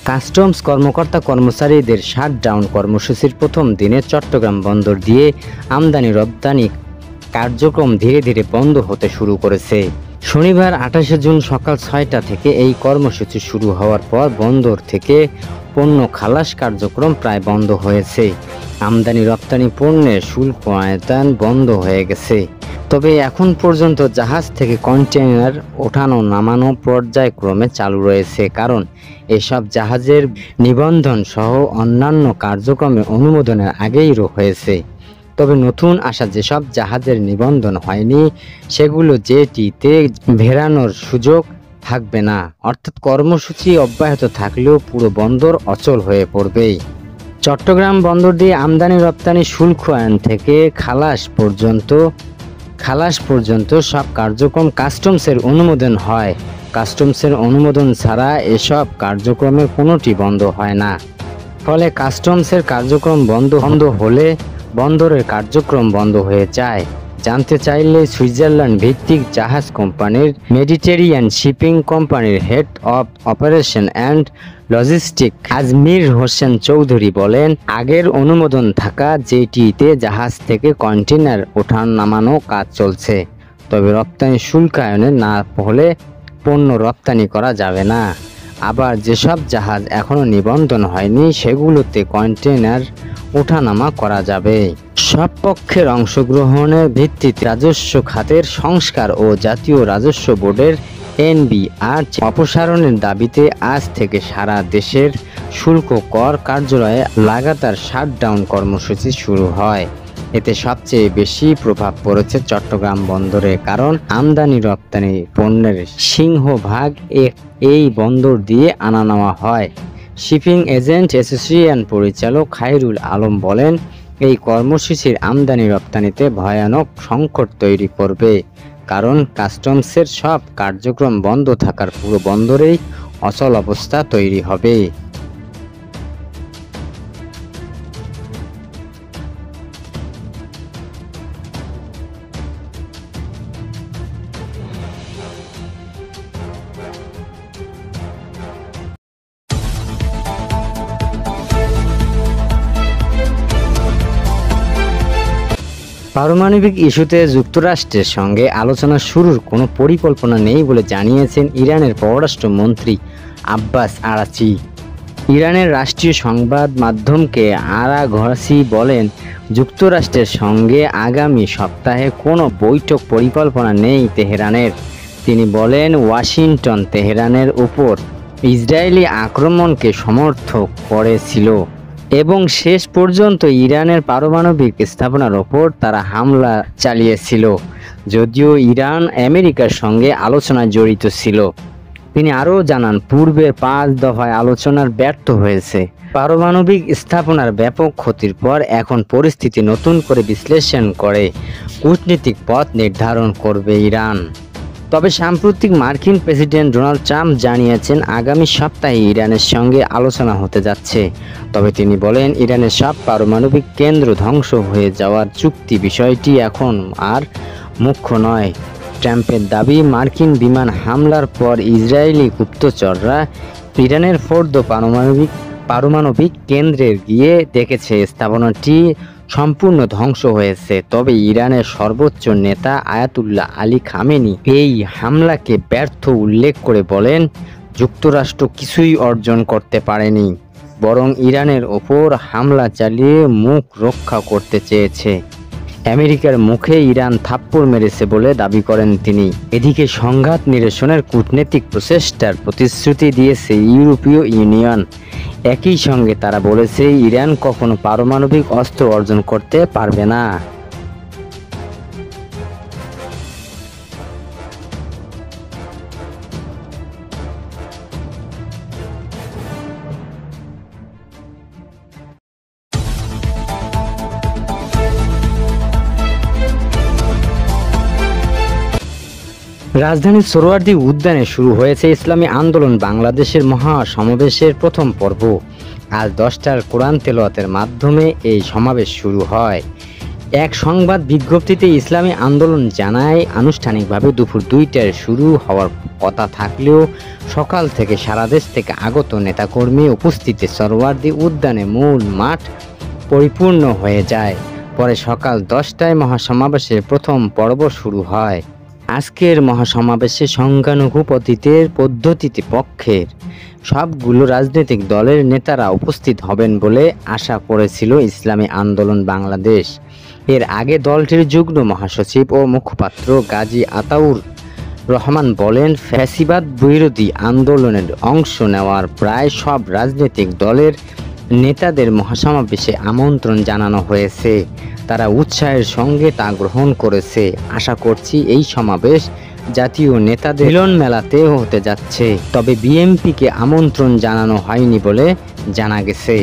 Customs কর্মকর্তা কর্মচারীদের shutdown কর্মসূচির প্রথম দিনে চট্টগ্রাম বন্দর দিয়ে আমদানি রপ্তানি কার্যক্রম ধীরে ধীরে বন্ধ হতে শুরু করেছে। শনিবার 28 জুন সকাল 6টা থেকে এই কর্মসূচি শুরু হওয়ার পর বন্দর থেকে পণ্য খালাস কার্যক্রম প্রায় বন্ধ হয়েছে। আমদানি রপ্তানি পণ্যের শুল্ক আয়তন বন্ধ হয়ে গেছে। তবে এখন পর্যন্ত জাহাজ থেকে কন্টেইনার ওঠানো নামানো পর্যায়ক্রমে চালু রয়েছে, কারণ এসব জাহাজের নিবন্ধন সহ অন্যান্য কার্যক্রমে অনুমোদনের আগেই হয়েছে। তবে নতুন আসা যেসব জাহাজের নিবন্ধন হয়নি সেগুলো জেটিতে ভেড়ানোর সুযোগ থাকবে না, অর্থাৎ কর্মসূচি অব্যাহত থাকলেও পুরো বন্দর অচল হয়ে পড়বে। চট্টগ্রাম বন্দর দিয়ে আমদানি রপ্তানি শুল্ক আইন থেকে খালাস পর্যন্ত সব কার্যক্রম কাস্টমসের অনুমোদন হয়। কাস্টমসের অনুমোদন ছাড়া এসব কার্যক্রমের কোনোটি বন্ধ হয় না। ফলে কাস্টমসের কার্যক্রম বন্ধ হলে বন্দরের কার্যক্রম বন্ধ হয়ে যায়। জানতে চাইলে সুইজারল্যান্ড ভিত্তিক জাহাজ কোম্পানির মেডিটেরিয়ান শিপিং কোম্পানির head of operation and logistic Ajmer Hossain Chowdhury বলেন, আগের অনুমোদন থাকা জেটিতে জাহাজ থেকে কন্টেইনার ওঠান নামানো কাজ চলছে। তবে রপ্তানি শুল্কায়নে না হলে পণ্য রপ্তানি করা যাবে না। আবার যেসব জাহাজ এখনো নিবন্ধন হয়নি সেগুলোতে কন্টেইনার ওঠানামা করা যাবে। সব পক্ষের অংশগ্রহণের ভিত্তিতে রাজস্ব খাতের সংস্কার ও জাতীয় রাজস্ব বোর্ডের এনবিআর অপসারণের দাবিতে আজ থেকে সারা দেশের শুল্ক কর কার্যালয়ে লাগাতার শাটডাউন কর্মসূচি শুরু হয়। এতে সবচেয়ে বেশি প্রভাব পড়েছে চট্টগ্রাম বন্দরে, কারণ আমদানি রপ্তানি পণ্যের সিংহভাগ এই বন্দর দিয়ে আনা নেওয়া হয়। শিপিং এজেন্ট অ্যাসোসিয়েশন পরিচালক খায়রুল আলম বলেন, এই কর্মসূচির আমদানি রপ্তানিতে ভয়ানক সংকট তৈরি করবে, কারণ কাস্টমসের সব কার্যক্রম বন্ধ থাকার পুরো বন্দরেই অচল অবস্থা তৈরি হবে। পারমাণবিক ইস্যুতে যুক্তরাষ্ট্রের সঙ্গে আলোচনা শুরুর কোনো পরিকল্পনা নেই বলে জানিয়েছেন ইরানের পররাষ্ট্রমন্ত্রী আব্বাস আরাগচি। ইরানের রাষ্ট্রীয় সংবাদ মাধ্যমকে আরাগচি বলেন, যুক্তরাষ্ট্রের সঙ্গে আগামী সপ্তাহে কোনো বৈঠক পরিকল্পনা নেই তেহরানের। তিনি বলেন, ওয়াশিংটন তেহরানের উপর ইসরায়েলি আক্রমণকে সমর্থন করেছিল এবং শেষ পর্যন্ত ইরানের পারমাণবিক স্থাপনার ওপর তারা হামলা চালিয়েছিল, যদিও ইরান আমেরিকার সঙ্গে আলোচনায় জড়িত ছিল। তিনি আরও জানান, পূর্বের 5 দফায় আলোচনার ব্যর্থ হয়েছে। পারমাণবিক স্থাপনার ব্যাপক ক্ষতির পর এখন পরিস্থিতি নতুন করে বিশ্লেষণ করে কূটনীতিক পথ নির্ধারণ করবে ইরান। তবে সাম্প্রতিক মার্কিন প্রেসিডেন্ট ডোনাল্ড ট্রাম্প জানিয়েছেন আগামী সপ্তাহে ইরানের সঙ্গে আলোচনা হতে যাচ্ছে। তবে তিনি বলেন, ইরানের সব পারমাণবিক কেন্দ্র ধ্বংস হয়ে যাওয়ার চুক্তি বিষয়টি এখন আর মুখ্য নয়। ট্রাম্পের দাবি, মার্কিন বিমান হামলার পর ইসরায়েলি গুপ্তচররা ইরানের ফোর্দো পারমাণবিক কেন্দ্রে গিয়ে দেখেছে স্থাপনাটি সম্পূর্ণ ধ্বংস হয়েছে। তবে ইরানের সর্বোচ্চ নেতা আয়াতুল্লাহ আলী খামেনি এই হামলাকে ব্যর্থ উল্লেখ করে বলেন, যুক্তরাষ্ট্র কিছুই অর্জন করতে পারেনি, বরং ইরানের ওপর হামলা চালিয়ে মুখ রক্ষা করতে চেয়েছে। আমেরিকার মুখে ইরান থাপ্পড় মেরেছে বলে দাবি করেন তিনি। এদিকে সংঘাত নিরসনের কূটনৈতিক প্রচেষ্টার প্রতিশ্রুতি দিয়েছে ইউরোপীয় ইউনিয়ন। একই সঙ্গে তারা বলেছে, ইরান কখনো পারমাণবিক অস্ত্র অর্জন করতে পারবে না। রাজধানীর সোহরাওয়ার্দী উদ্যানে শুরু হয়েছে ইসলামী আন্দোলন বাংলাদেশের মহা সমাবেশের প্রথম পর্ব। আজ 10টার কোরআন তেলাওয়াতের মাধ্যমে এই সমাবেশ শুরু হয়। এক সংবাদ বিজ্ঞপ্তিতে ইসলামী আন্দোলন জানায়, আনুষ্ঠানিকভাবে দুপুর 2টায় শুরু হওয়ার কথা থাকলেও সকাল থেকে সারা দেশ থেকে আগত নেতাকর্মী উপস্থিতিতে সোহরাওয়ার্দী উদ্যানে মূল মাঠ পরিপূর্ণ হয়ে যায়। পরে সকাল 10টায় মহাসমাবেশের প্রথম পর্ব শুরু হয়। আজকের মহাসমাবেশে সংখ্যানুপাতিকের পদ্ধতিতে পক্ষের সবগুলো রাজনৈতিক দলের নেতারা উপস্থিত হবেন বলে আশা করেছিল ইসলামী আন্দোলন বাংলাদেশ। এর আগে দলটির যুগ্ম মহাসচিব ও মুখপাত্র গাজী আতাউর রহমান বলেন, ফ্যাসিবাদ বিরোধী আন্দোলনের অংশ নেওয়ার প্রায় সব রাজনৈতিক দলের নেতাদের মহাসমাবেশে আমন্ত্রণ জানানো হয়েছে। তারা উৎসাহের সঙ্গে তা গ্রহণ করেছে। আশা করছি এই সমাবেশ জাতীয় নেতাদের মিলন মেলাতে হতে যাচ্ছে। তবে বিএনপিকে আমন্ত্রণ জানানো হয়নি বলে জানা গেছে।